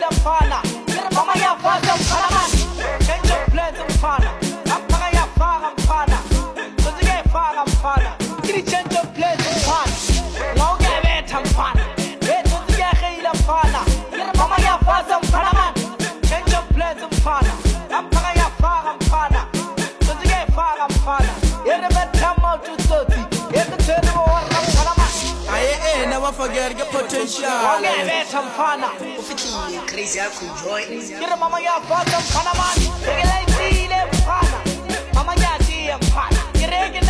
mfana mama yafaka mfana mani change of plans mfana apaka yafaka mfana uzike faka mfana kini change of plans mfana ngawukebetha mfana bethu uzike khila mfana mama yafaka mfana mani change of plans mfana apaka yafaka mfana uzike faka mfana yere betha mautu soti yeke tshwere wa mfana mani never forget your potential. ngawukebetha mfana ufithi crazy yakho joy Kira mama ya fata mfana mani, regele ile mfana, mama ya dia mfana, kirege